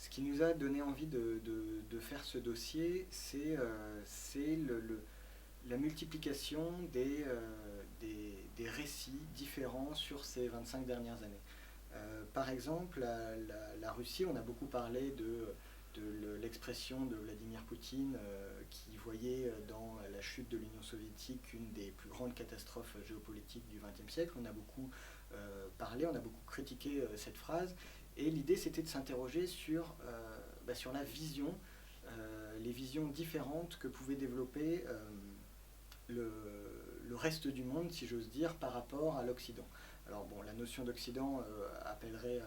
Ce qui nous a donné envie de faire ce dossier, c'est la multiplication des récits différents sur ces 25 dernières années. Par exemple, la Russie, on a beaucoup parlé de l'expression de Vladimir Poutine qui voyait dans la chute de l'Union soviétique une des plus grandes catastrophes géopolitiques du XXe siècle. On a beaucoup parlé, on a beaucoup critiqué cette phrase. Et l'idée, c'était de s'interroger sur la vision, les visions différentes que pouvait développer le reste du monde, si j'ose dire, par rapport à l'Occident. Alors bon, la notion d'Occident appellerait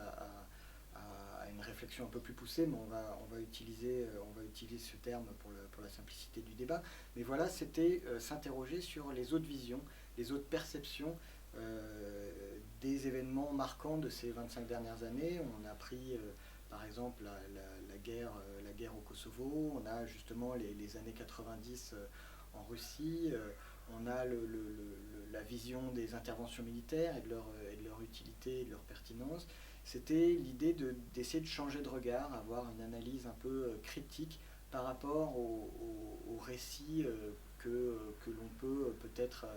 à une réflexion un peu plus poussée, mais on va utiliser ce terme pour la simplicité du débat. Mais voilà, c'était s'interroger sur les autres visions, les autres perceptions des événements marquants de ces 25 dernières années. On a pris par exemple la guerre au Kosovo, on a justement les années 90 en Russie, on a la vision des interventions militaires et de leur utilité et de leur pertinence. C'était l'idée d'essayer de changer de regard, avoir une analyse un peu critique par rapport au récit que l'on peut peut-être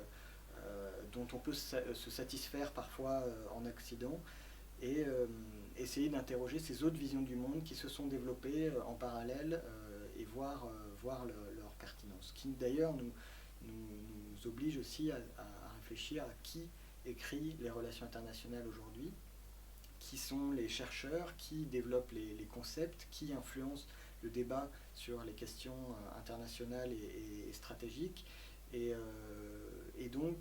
dont on peut se satisfaire parfois en Occident, et essayer d'interroger ces autres visions du monde qui se sont développées en parallèle et voir leur pertinence. Qui d'ailleurs nous oblige aussi à réfléchir à qui écrit les relations internationales aujourd'hui, qui sont les chercheurs, qui développent les concepts, qui influencent le débat sur les questions internationales et stratégiques, et donc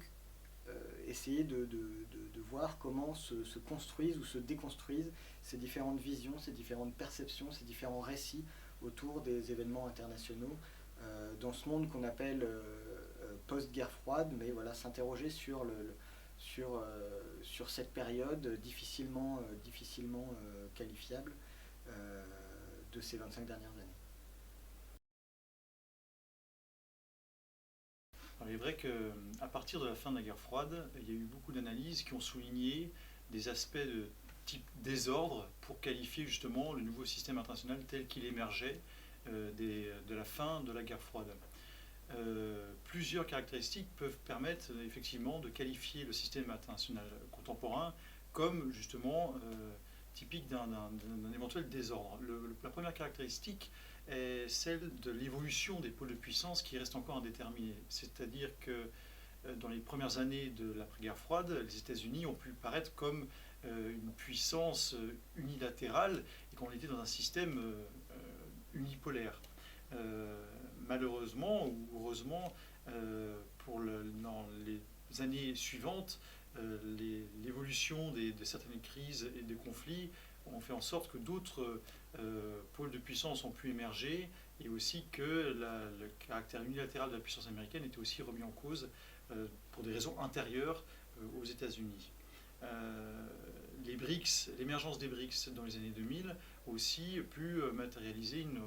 essayer de voir comment se construisent ou se déconstruisent ces différentes visions, ces différentes perceptions, ces différents récits autour des événements internationaux dans ce monde qu'on appelle post-guerre froide, mais voilà, s'interroger sur cette période difficilement qualifiable de ces 25 dernières années. Alors, il est vrai qu'à partir de la fin de la guerre froide, il y a eu beaucoup d'analyses qui ont souligné des aspects de type désordre pour qualifier justement le nouveau système international tel qu'il émergeait de la fin de la guerre froide. Plusieurs caractéristiques peuvent permettre effectivement de qualifier le système international contemporain comme justement typique d'un éventuel désordre. La première caractéristique est celle de l'évolution des pôles de puissance qui reste encore indéterminée. C'est-à-dire que dans les premières années de l'après-guerre froide, les États-Unis ont pu paraître comme une puissance unilatérale et qu'on était dans un système unipolaire. Malheureusement ou heureusement, dans les années suivantes, l'évolution de certaines crises et des conflits ont fait en sorte que d'autres pôles de puissance ont pu émerger, et aussi que le caractère unilatéral de la puissance américaine était aussi remis en cause pour des raisons intérieures aux États-Unis. Les BRICS, l'émergence des BRICS dans les années 2000 a aussi pu matérialiser une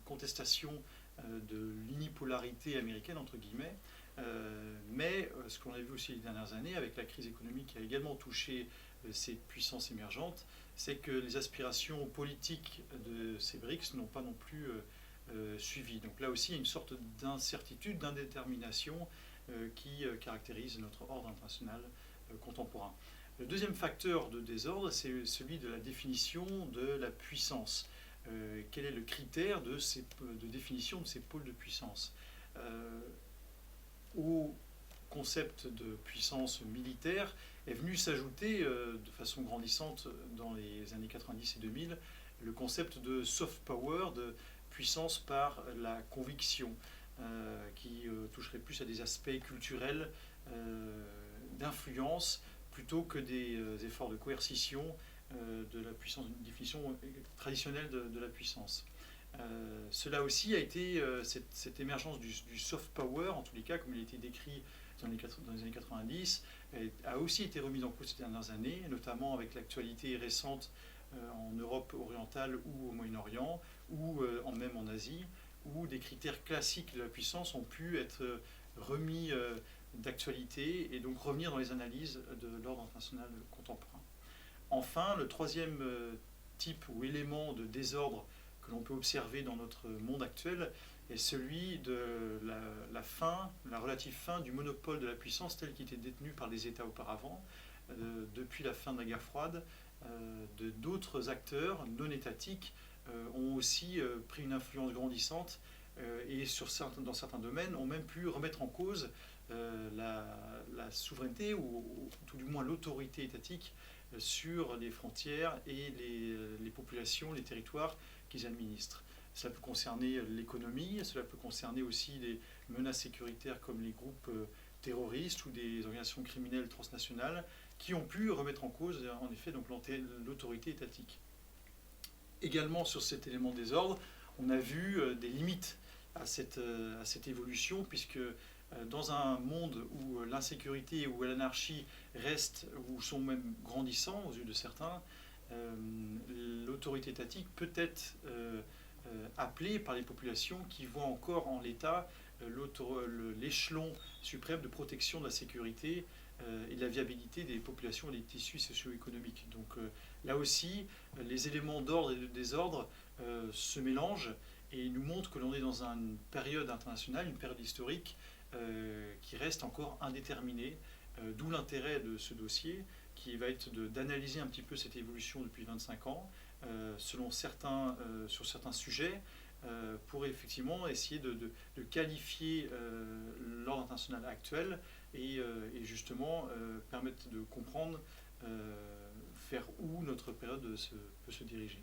contestation de l'unipolarité américaine, entre guillemets. Mais ce qu'on a vu aussi les dernières années, avec la crise économique qui a également touché ces puissances émergentes, c'est que les aspirations politiques de ces BRICS n'ont pas non plus suivi. Donc là aussi, il y a une sorte d'incertitude, d'indétermination qui caractérise notre ordre international contemporain. Le deuxième facteur de désordre, c'est celui de la définition de la puissance. Quel est le critère de définition de ces pôles de puissance au concept de puissance militaire est venu s'ajouter de façon grandissante dans les années 90 et 2000 le concept de soft power, de puissance par la conviction, qui toucherait plus à des aspects culturels d'influence plutôt que des efforts de coercition de la puissance, une définition traditionnelle de la puissance. Cela aussi a été, cette émergence du soft power, en tous les cas, comme il a été décrit dans les années 90, a aussi été remise en cause ces dernières années, notamment avec l'actualité récente en Europe orientale ou au Moyen-Orient, ou même en Asie, où des critères classiques de la puissance ont pu être remis d'actualité et donc revenir dans les analyses de l'ordre international contemporain. Enfin, le troisième type ou élément de désordre que l'on peut observer dans notre monde actuel est celui de la relative fin du monopole de la puissance tel qu'il était détenu par les États auparavant. Depuis la fin de la guerre froide, d'autres acteurs non étatiques ont aussi pris une influence grandissante et dans certains domaines ont même pu remettre en cause la souveraineté ou tout du moins l'autorité étatique sur les frontières et les populations, les territoires qu'ils administrent. Cela peut concerner l'économie, cela peut concerner aussi les menaces sécuritaires comme les groupes terroristes ou des organisations criminelles transnationales qui ont pu remettre en cause en effet donc l'autorité étatique. Également sur cet élément des ordres, on a vu des limites à cette évolution, puisque dans un monde où l'insécurité ou l'anarchie restent ou sont même grandissants aux yeux de certains, l'autorité étatique peut être appelée par les populations qui voient encore en l'État l'échelon suprême de protection de la sécurité et de la viabilité des populations et des tissus socio-économiques. Donc là aussi, les éléments d'ordre et de désordre se mélangent et nous montrent que l'on est dans une période internationale, une période historique qui reste encore indéterminée, d'où l'intérêt de ce dossier qui va être d'analyser un petit peu cette évolution depuis 25 ans sur certains sujets pour effectivement essayer de qualifier l'ordre international actuel et justement permettre de comprendre vers où notre période peut se diriger.